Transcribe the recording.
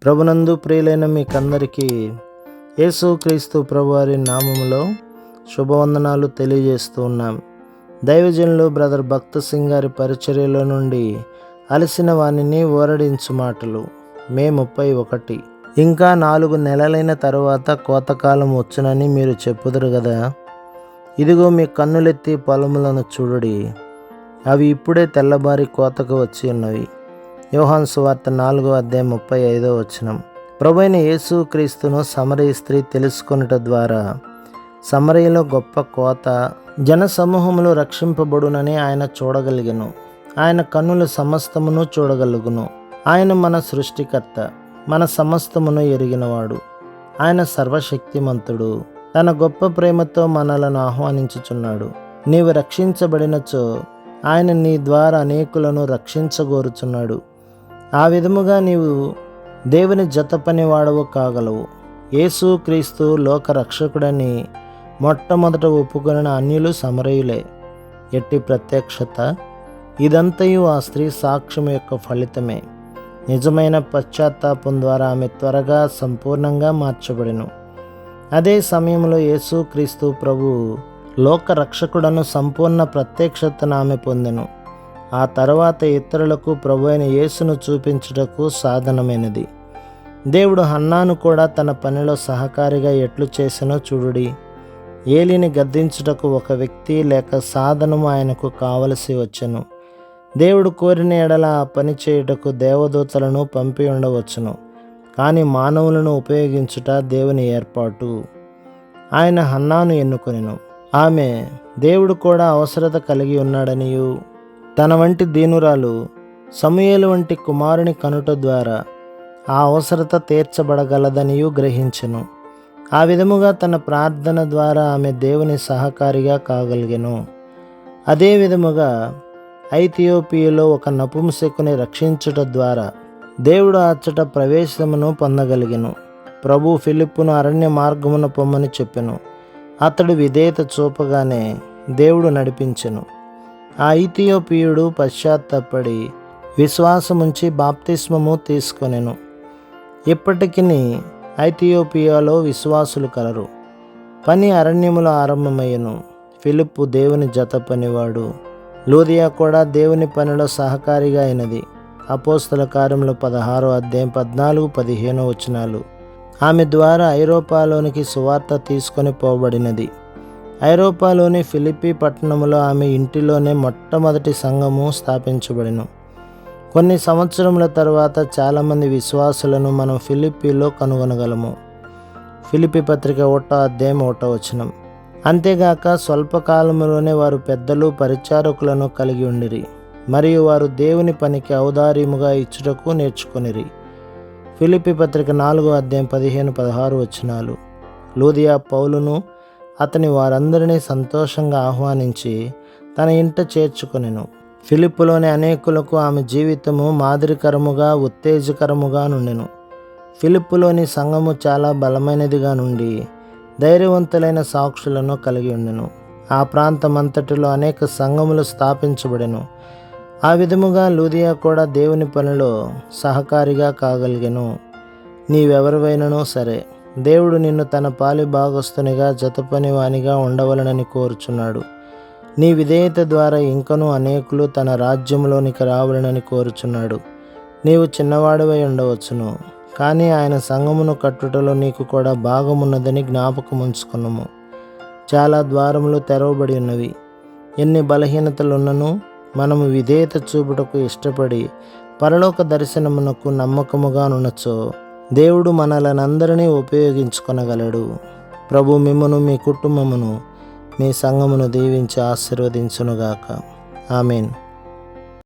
ప్రభునందు ప్రియులైన మీకందరికీ యేసుక్రీస్తు ప్రభువారి నామములో శుభవందనాలు తెలియజేస్తూ ఉన్నాం. దైవజనులు బ్రదర్ భక్త సింగ్ గారి పరిచర్యలో నుండి అలసిన వాణిని ఓరడించు మాటలు మే 31. ఇంకా 4 నెలలైన తరువాత కోతకాలం వచ్చునని మీరు చెప్పుదురు కదా. ఇదిగో మీ కన్నులెత్తి పొలములను చూడుడి, అవి ఇప్పుడే తెల్లబారి కోతకు వచ్చి ఉన్నవి. యోహాను సువార్త 4:35. ప్రభువైన యేసు క్రీస్తును సమరయ స్త్రీ తెలుసుకొనుట ద్వారా సమరయలో గొప్ప కోత, జన సమూహములు రక్షింపబడునని ఆయన చూడగలిగెను. ఆయన కన్నులు సమస్తమును చూడగలుగును. ఆయన మన సృష్టికర్త, మన సమస్తమును ఎరిగినవాడు. ఆయన సర్వశక్తిమంతుడు. తన గొప్ప ప్రేమతో మనలను ఆహ్వానించుచున్నాడు. నీవు రక్షించబడినచో ఆయన నీ ద్వారా అనేకులను రక్షించగోరుచున్నాడు. ఆ విధముగా నీవు దేవుని జత పని వాడవు కాగలవు. యేసు క్రీస్తు లోక రక్షకుడని మొట్టమొదట ఒప్పుకొనిన అన్యులు సమరయులే. ఎట్టి ప్రత్యక్షత! ఇదంతయు ఆ స్త్రీ సాక్ష్యం యొక్క ఫలితమే. నిజమైన పశ్చాత్తాపం ద్వారా ఆమె త్వరగా సంపూర్ణంగా మార్చబడెను. అదే సమయంలో యేసు క్రీస్తు ప్రభు లోక రక్షకుడను సంపూర్ణ ప్రత్యక్షతను ఆమె పొందెను. ఆ తర్వాత ఇతరులకు ప్రభు అయిన యేసును చూపించుటకు సాధనమైనది. దేవుడు హన్నాను కూడా తన పనిలో సహకారిగా ఎట్లు చేసినో చూడుడి. ఏలిని గద్దించుటకు ఒక వ్యక్తి లేక సాధనము ఆయనకు కావలసి వచ్చెను. దేవుడు కోరిన ఎడల ఆ పని చేయుటకు దేవదూతలను పంపి ఉండవచ్చును. కానీ మానవులను ఉపయోగించుట దేవుని ఏర్పాటు. ఆయన హన్నాను ఎన్నుకొనెను. ఆమె దేవుడు కూడా అవసరత కలిగి ఉన్నాడనియు, తన వంటి దీనురాలు సమూయేలు వంటి కుమారుని కనుట ద్వారా ఆ అవసరత తీర్చబడగలదనియు గ్రహించెను. ఆ విధముగా తన ప్రార్థన ద్వారా ఆమె దేవుని సహకారిగా కాగలిగెను. అదే విధముగా ఐథియోపియాలో ఒక నపుంసకుని రక్షించుట ద్వారా దేవుడు అచ్చట ప్రవేశమును పొందగలిగెను. ప్రభు ఫిలిప్పును అరణ్య మార్గమున పొమ్మని చెప్పెను. అతడు విధేయత చూపగానే దేవుడు నడిపించెను. ఆ ఐథియోపియుడు పశ్చాత్తాపడి విశ్వాసముంచి బాప్తిస్మము తీసుకొనెను. ఇప్పటికి ఐథియోపియాలో విశ్వాసులు కలరు. పని అరణ్యములో ఆరంభమయ్యను. ఫిలిప్పు దేవుని జత పనివాడు. లూదియా కూడా దేవుని పనిలో సహకారిగా అయినది. అపోస్తల కార్యములు 16:14-15. ఆమె ద్వారా ఐరోపాలోనికి సువార్త తీసుకొని పోబడినది. ఐరోపాలోని ఫిలిప్పీ పట్టణములో ఆమె ఇంటిలోనే మొట్టమొదటి సంఘము స్థాపించబడెను. కొన్ని సంవత్సరముల తర్వాత చాలామంది విశ్వాసులను మనం ఫిలిప్పీలో కనుగొనగలము. ఫిలిప్పీ పత్రిక 1:1. అంతేగాక స్వల్పకాలములోనే వారు పెద్దలు పరిచారకులను కలిగి ఉండిరి, మరియు వారు దేవుని పనికి ఔదార్యముగా ఇచ్చుటకు నేర్చుకొనిరి. ఫిలిప్పీ పత్రిక 4:15-16. లూదియా పౌలును అతని వారందరినీ సంతోషంగా ఆహ్వానించి తన ఇంట చేర్చుకొనెను. ఫిలిప్పులోని అనేకులకు ఆమె జీవితము మాదిరికరముగా ఉత్తేజకరముగా నుండెను. ఫిలిప్పులోని సంఘము చాలా బలమైనదిగా నుండి ధైర్యవంతులైన సాక్షులను కలిగి ఉండెను. ఆ ప్రాంతమంతటిలో అనేక సంఘములు స్థాపించబడెను. ఆ విధముగా లూదియా కూడా దేవుని పనిలో సహకారిగా కాగలిగెను. నీవెవరివైనను సరే, దేవుడు నిన్ను తన పాలి భాగస్తునిగా జతపని వానిగా ఉండవలనని కోరుచున్నాడు. నీ విధేయత ద్వారా ఇంకనూ అనేకులు తన రాజ్యంలోనికి రావాలనని కోరుచున్నాడు. నీవు చిన్నవాడివై ఉండవచ్చును, కానీ ఆయన సంఘమును కట్టుటలో నీకు కూడా భాగమున్నదని జ్ఞాపకముంచుకున్నాము. చాలా ద్వారములు తెరవబడి ఉన్నవి. ఎన్ని బలహీనతలున్నను మనము విధేయత చూపుటకు ఇష్టపడి పరలోక దర్శనమునకు నమ్మకముగా నున్నచో దేవుడు మనలనందరినీ ఉపయోగించుకొనగలడు. ప్రభు మిమ్మును, మీ కుటుంబమును, మీ సంఘమును దీవించి ఆశీర్వదించునుగాక. ఆమేన్.